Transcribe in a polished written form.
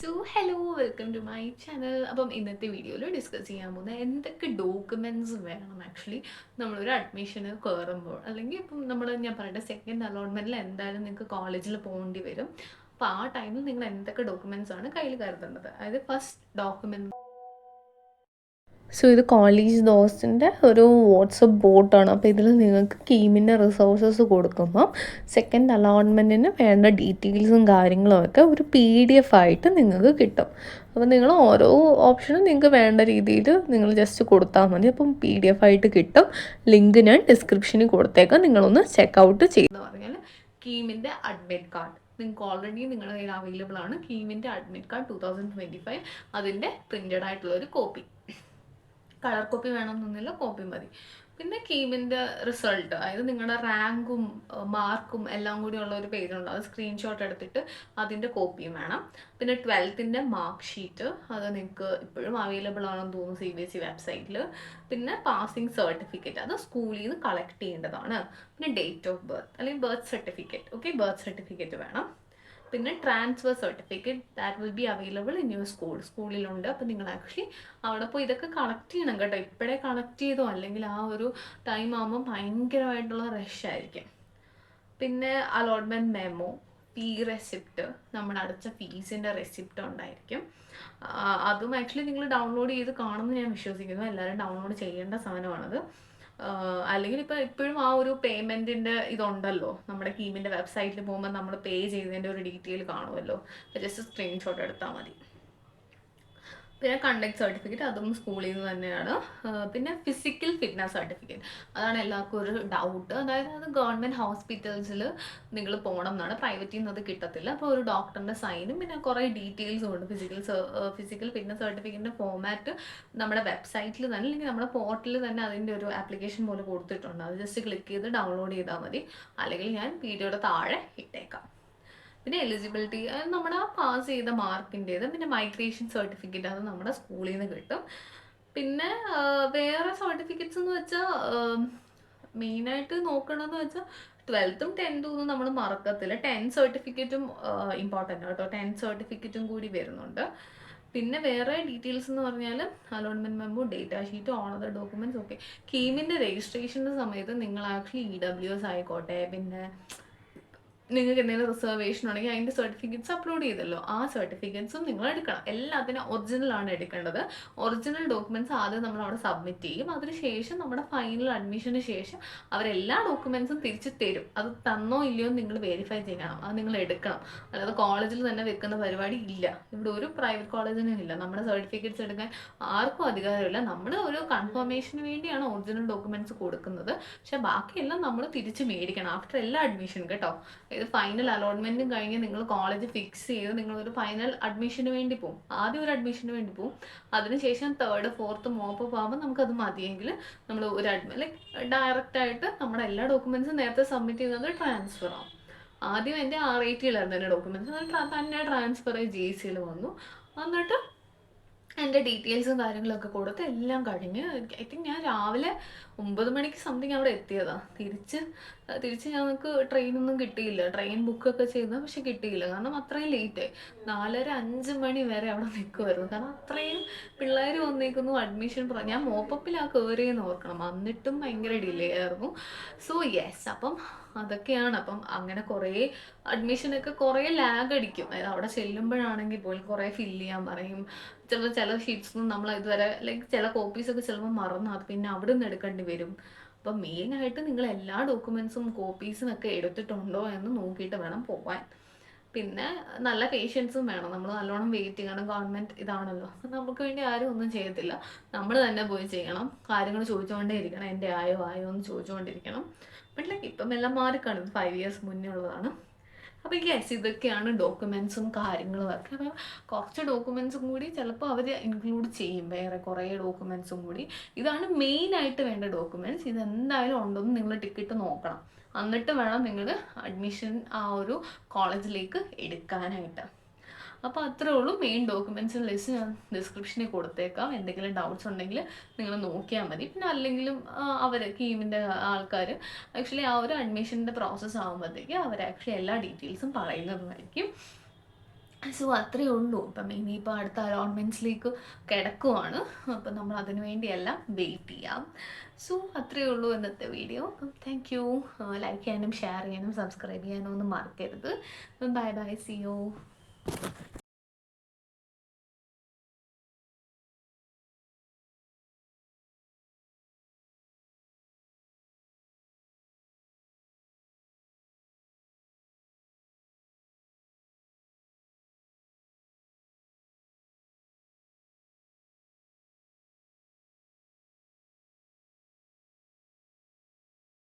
So hello welcome to my channel. അപ്പം ഇന്നത്തെ വീഡിയോയിൽ ഡിസ്കസ് ചെയ്യാൻ പോകുന്നത് എന്തൊക്കെ ഡോക്യുമെൻറ്റ്സ് വേണം ആക്ച്വലി നമ്മളൊരു അഡ്മിഷന് കയറുമ്പോൾ, അല്ലെങ്കിൽ ഇപ്പം ഞാൻ പറയട്ടെ സെക്കൻഡ് അലോട്ട്മെൻറ്റിൽ എന്തായാലും നിങ്ങൾക്ക് കോളേജിൽ പോകേണ്ടി വരും. അപ്പോൾ ആ ടൈമിൽ നിങ്ങൾ എന്തൊക്കെ ഡോക്യുമെൻറ്റ്സ് ആണ് കയ്യിൽ കരുതേണ്ടത്. അതായത് ഫസ്റ്റ് ഡോക്യുമെൻറ്റ്. സോ ഇത് കോളേജ് ദോസിൻ്റെ ഒരു വാട്സപ്പ് ബോട്ടാണ്. അപ്പോൾ ഇതിൽ നിങ്ങൾക്ക് കീമിൻ്റെ റിസോഴ്സസ് കൊടുക്കുമ്പോൾ സെക്കൻഡ് അലോട്ട്മെൻറ്റിന് വേണ്ട ഡീറ്റെയിൽസും കാര്യങ്ങളും ഒക്കെ ഒരു PDF ആയിട്ട് നിങ്ങൾക്ക് കിട്ടും. അപ്പോൾ നിങ്ങൾ ഓരോ ഓപ്ഷനും നിങ്ങൾക്ക് വേണ്ട രീതിയിൽ നിങ്ങൾ ജസ്റ്റ് കൊടുത്താൽ മതി. അപ്പം PDF ആയിട്ട് കിട്ടും. ലിങ്ക് ഞാൻ ഡിസ്ക്രിപ്ഷനിൽ കൊടുത്തേക്കാം, നിങ്ങളൊന്ന് ചെക്കൗട്ട് ചെയ്യുമെന്ന് പറഞ്ഞാൽ കീമിൻ്റെ അഡ്മിറ്റ് കാർഡ് നിങ്ങൾക്ക് ഓൾറെഡി നിങ്ങളുടെ കയ്യിൽ അവൈലബിൾ ആണ്. കീമിൻ്റെ അഡ്മിറ്റ് കാർഡ് 2025 അതിൻ്റെ പ്രിൻറ്റഡ് ആയിട്ടുള്ള ഒരു കോപ്പി. കളർ കോപ്പി വേണമെന്നൊന്നുമില്ല, കോപ്പി മതി. പിന്നെ കീമിൻ്റെ റിസൾട്ട്, അതായത് നിങ്ങളുടെ റാങ്കും മാർക്കും എല്ലാം കൂടി ഉള്ള ഒരു പേജുണ്ട്, അത് സ്ക്രീൻഷോട്ട് എടുത്തിട്ട് അതിൻ്റെ കോപ്പിയും വേണം. പിന്നെ 12th മാർക്ക് ഷീറ്റ്, അത് നിങ്ങൾക്ക് ഇപ്പോഴും അവൈലബിൾ ആണെന്ന് തോന്നുന്നു CBSE വെബ്സൈറ്റിൽ. പിന്നെ പാസിംഗ് സർട്ടിഫിക്കറ്റ്, അത് സ്കൂളിൽ നിന്ന് കളക്ട് ചെയ്യേണ്ടതാണ്. പിന്നെ ഡേറ്റ് ഓഫ് ബർത്ത് അല്ലെങ്കിൽ birth certificate, okay, birth certificate വേണം. പിന്നെ transfer certificate that will be available in your സ്കൂളിലുണ്ട്. അപ്പോൾ നിങ്ങൾ ആക്ച്വലി അവിടെ പോയി ഇതൊക്കെ കളക്ട് ചെയ്യണം കേട്ടോ. ഇപ്പോഴേ കളക്ട് ചെയ്തോ, അല്ലെങ്കിൽ ആ ഒരു ടൈം ആകുമ്പോൾ ഭയങ്കരമായിട്ടുള്ള റഷ് ആയിരിക്കും. പിന്നെ അലോട്ട്മെൻറ്റ് മെമ്മോ, ഫീ റെസിപ്റ്റ്, നമ്മുടെ അടച്ച ഫീസിൻ്റെ റെസിപ്റ്റ് ഉണ്ടായിരിക്കും. അതും ആക്ച്വലി നിങ്ങൾ ഡൗൺലോഡ് ചെയ്ത് കാണുമെന്ന് ഞാൻ വിശ്വസിക്കുന്നു. എല്ലാവരും ഡൗൺലോഡ് ചെയ്യേണ്ട സാധനമാണത്. അല്ലെങ്കിൽ ഇപ്പോഴും ആ ഒരു പേയ്മെൻറ്റിൻ്റെ ഇതുണ്ടല്ലോ, നമ്മുടെ കീമിൻ്റെ വെബ്സൈറ്റിൽ പോകുമ്പോൾ നമ്മൾ പേ ചെയ്തതിൻ്റെ ഒരു ഡീറ്റെയിൽ കാണുമല്ലോ. ജസ്റ്റ് സ്ക്രീൻഷോട്ട് എടുത്താൽ മതി. പിന്നെ കണ്ടക്ട് സർട്ടിഫിക്കറ്റ്, അതും സ്കൂളിൽ നിന്ന് തന്നെയാണ്. പിന്നെ ഫിസിക്കൽ ഫിറ്റ്നസ് സർട്ടിഫിക്കറ്റ്, അതാണ് എല്ലാവർക്കും ഒരു ഡൗട്ട്. അതായത് അത് ഗവൺമെൻറ് ഹോസ്പിറ്റൽസിൽ നിങ്ങൾ പോകണം എന്നാണ്, പ്രൈവറ്റിൽ നിന്ന് അത് കിട്ടത്തില്ല. അപ്പോൾ ഒരു ഡോക്ടറിൻ്റെ സൈനും പിന്നെ കുറേ ഡീറ്റെയിൽസും ഉണ്ട്. ഫിസിക്കൽ ഫിറ്റ്നസ് സർട്ടിഫിക്കറ്റിൻ്റെ ഫോമാറ്റ് നമ്മുടെ വെബ്സൈറ്റിൽ തന്നെ അല്ലെങ്കിൽ നമ്മുടെ പോർട്ടലിൽ തന്നെ അതിൻ്റെ ഒരു ആപ്ലിക്കേഷൻ പോലെ കൊടുത്തിട്ടുണ്ട്. അത് ജസ്റ്റ് ക്ലിക്ക് ചെയ്ത് ഡൗൺലോഡ് ചെയ്താൽ മതി, അല്ലെങ്കിൽ ഞാൻ വീഡിയോയുടെ താഴെ ഇട്ടേക്കാം. പിന്നെ എലിജിബിലിറ്റി, അത് നമ്മുടെ പാസ് ചെയ്ത മാർക്കിൻ്റേത്. പിന്നെ മൈഗ്രേഷൻ സർട്ടിഫിക്കറ്റ്, അത് നമ്മുടെ സ്കൂളിൽ നിന്ന് കിട്ടും. പിന്നെ വേറെ സർട്ടിഫിക്കറ്റ്സ് എന്ന് വെച്ചാൽ മെയിനായിട്ട് നോക്കണമെന്ന് വെച്ചാൽ 12th 10th ഒന്നും നമ്മൾ മറക്കത്തില്ല. 10th സർട്ടിഫിക്കറ്റും ഇമ്പോർട്ടൻ്റ് കേട്ടോ. 10th സർട്ടിഫിക്കറ്റും കൂടി വരുന്നുണ്ട്. പിന്നെ വേറെ ഡീറ്റെയിൽസ് എന്ന് പറഞ്ഞാൽ allotment memo, data sheet, all other documents. Okay, കീമിൻ്റെ രജിസ്ട്രേഷൻ്റെ സമയത്ത് നിങ്ങൾ ആക്ച്വലി EWS ആയിക്കോട്ടെ, പിന്നെ നിങ്ങൾക്ക് എന്തെങ്കിലും റിസർവേഷൻ ഉണ്ടെങ്കിൽ അതിൻ്റെ സർട്ടിഫിക്കറ്റ്സ് അപ്ലോഡ് ചെയ്തല്ലോ, ആ സർട്ടിഫിക്കറ്റ്സും നിങ്ങൾ എടുക്കണം. എല്ലാത്തിനും ഒറിജിനലാണ് എടുക്കേണ്ടത്. ഒറിജിനൽ ഡോക്യുമെൻറ്റ്സ് ആദ്യം നമ്മൾ അവിടെ സബ്മിറ്റ് ചെയ്യും. അതിനുശേഷം നമ്മുടെ ഫൈനൽ അഡ്മിഷന് ശേഷം അവരെല്ലാ ഡോക്യുമെൻറ്റ്സും തിരിച്ച് തരും. അത് തന്നോ ഇല്ലയോ നിങ്ങൾ വെരിഫൈ ചെയ്യണം, അത് നിങ്ങൾ എടുക്കണം. അല്ലാതെ കോളേജിൽ തന്നെ വെക്കുന്ന പരിപാടി ഇല്ല. ഇവിടെ ഒരു പ്രൈവറ്റ് കോളേജിനും ഇല്ല. നമ്മുടെ സർട്ടിഫിക്കറ്റ്സ് എടുക്കാൻ ആർക്കും അധികാരമില്ല. നമ്മൾ ഒരു കൺഫർമേഷന് വേണ്ടിയാണ് ഒറിജിനൽ ഡോക്യുമെൻറ്റ്സ് കൊടുക്കുന്നത്. പക്ഷെ ബാക്കിയെല്ലാം നമ്മൾ തിരിച്ച് മേടിക്കണം ആഫ്റ്റർ എല്ലാ അഡ്മിഷനും കേട്ടോ. ഇത് ഫൈനൽ അലോട്ട്മെൻറ്റും കഴിഞ്ഞ് നിങ്ങൾ കോളേജ് ഫിക്സ് ചെയ്ത് നിങ്ങളൊരു ഫൈനൽ അഡ്മിഷന് വേണ്ടി പോകും. ആദ്യം ഒരു അഡ്മിഷന് വേണ്ടി പോകും, അതിനുശേഷം 3rd 4th മോപ്പപ്പ് ആകുമ്പോൾ നമുക്കത് മതിയെങ്കിൽ നമ്മൾ ഒരു ഡയറക്റ്റായിട്ട് നമ്മുടെ എല്ലാ ഡോക്യുമെൻറ്റ്സും നേരത്തെ സബ്മിറ്റ് ചെയ്യുന്നത് ട്രാൻസ്ഫർ ആവും. ആദ്യം എൻ്റെ RIT-യിലായിരുന്നു എൻ്റെ ഡോക്യുമെൻറ്റ്സ്, അത് തന്നെ ട്രാൻസ്ഫർ ആയി GC-യിൽ വന്നു. എന്നിട്ട് എൻ്റെ ഡീറ്റെയിൽസും കാര്യങ്ങളൊക്കെ കൊടുത്ത് എല്ലാം കഴിഞ്ഞ് ഐ തിങ്ക് ഞാൻ രാവിലെ 9 മണിക്ക് സംതിങ് അവിടെ എത്തിയതാണ്. തിരിച്ച് ഞങ്ങൾക്ക് ട്രെയിനൊന്നും കിട്ടിയില്ല. ട്രെയിൻ ബുക്കൊക്കെ ചെയ്തു, പക്ഷെ കിട്ടിയില്ല. കാരണം അത്രയും ലേറ്റായി. 4:30 5 മണി വരെ അവിടെ നിൽക്കുമായിരുന്നു. കാരണം അത്രയും പിള്ളേർ വന്നേക്കുന്നു. അഡ്മിഷൻ ഞാൻ മോപ്പപ്പിലാണ് കയറിയെന്ന് ഓർക്കണം, എന്നിട്ടും ഭയങ്കര ഡിലേ ആയിരുന്നു. സോ യെസ്, അപ്പം അതൊക്കെയാണ്. അപ്പം അങ്ങനെ കുറേ അഡ്മിഷനൊക്കെ കുറേ ലാഗ് അടിക്കും. അതായത് അവിടെ ചെല്ലുമ്പോഴാണെങ്കിൽ പോലും കുറേ ഫില്ല് ചെയ്യാൻ പറയും. ചില ഷീറ്റ്സൊന്നും നമ്മൾ ഇതുവരെ ലൈക്ക് ചില കോപ്പീസൊക്കെ ചിലപ്പോൾ മറന്നു, അത് പിന്നെ അവിടെ നിന്ന് എടുക്കേണ്ടി വരും. അപ്പം മെയിനായിട്ട് നിങ്ങൾ എല്ലാ ഡോക്യുമെൻറ്റ്സും കോപ്പീസും ഒക്കെ എടുത്തിട്ടുണ്ടോ എന്ന് നോക്കിയിട്ട് വേണം പോവാൻ. പിന്നെ നല്ല പേഷ്യൻസും വേണം. നമ്മൾ നല്ലോണം വെയിറ്റ് ചെയ്യണം. ഗവൺമെൻറ് ഇതാണല്ലോ, നമുക്ക് വേണ്ടി ആരും ഒന്നും ചെയ്യത്തില്ല. നമ്മൾ തന്നെ പോയി ചെയ്യണം. കാര്യങ്ങൾ ചോദിച്ചുകൊണ്ടേ ഇരിക്കണം. എൻ്റെ ആയോ എന്ന് ചോദിച്ചുകൊണ്ടിരിക്കണം. ബട്ട് ലൈക്ക് ഇപ്പം എല്ലാം മാറിക്കാണും. 5 years മുന്നേ ഉള്ളതാണ്. അപ്പോൾ യെസ്, ഇതൊക്കെയാണ് ഡോക്യുമെൻറ്റ്സും കാര്യങ്ങളും ഒക്കെ. അപ്പോൾ കുറച്ച് ഡോക്യുമെൻറ്റ്സും കൂടി ചിലപ്പോൾ അവർ ഇൻക്ലൂഡ് ചെയ്യും, വേറെ കുറേ ഡോക്യുമെൻറ്റ്സും കൂടി. ഇതാണ് മെയിനായിട്ട് വേണ്ട ഡോക്യുമെൻറ്റ്സ്. ഇതെന്തായാലും ഉണ്ടോയെന്ന് നിങ്ങൾ ടിക്കറ്റ് നോക്കണം. എന്നിട്ട് വേണം നിങ്ങൾ അഡ്മിഷൻ ആ ഒരു കോളേജിലേക്ക് എടുക്കാനായിട്ട്. അപ്പോൾ അത്രേ ഉള്ളൂ. മെയിൻ ഡോക്യുമെൻറ്റ്സിൻ്റെ ലിസ്റ്റ് ഞാൻ ഡിസ്ക്രിപ്ഷനിൽ കൊടുത്തേക്കാം. എന്തെങ്കിലും ഡൗട്ട്സ് ഉണ്ടെങ്കിൽ നിങ്ങൾ നോക്കിയാൽ മതി. പിന്നെ അല്ലെങ്കിലും അവർ കീമിൻ്റെ ആൾക്കാർ ആക്ച്വലി ആ ഒരു അഡ്മിഷൻ്റെ പ്രോസസ്സ് ആകുമ്പോഴത്തേക്ക് അവർ ആക്ച്വലി എല്ലാ ഡീറ്റെയിൽസും പറയുന്നതുമായിരിക്കും. സോ അത്രയേ ഉള്ളൂ. അപ്പം ഇനിയിപ്പോൾ അടുത്ത അലോട്ട്മെൻറ്റ്സിലേക്ക് കിടക്കുവാണ്. അപ്പം നമ്മൾ അതിനു വേണ്ടിയെല്ലാം വെയിറ്റ് ചെയ്യാം. സോ അത്രയേ ഉള്ളൂ ഇന്നത്തെ വീഡിയോ. അപ്പം താങ്ക് യു. ലൈക്ക് ചെയ്യാനും ഷെയർ ചെയ്യാനും സബ്സ്ക്രൈബ് ചെയ്യാനും ഒന്നും മറക്കരുത്. Bye bye, see U.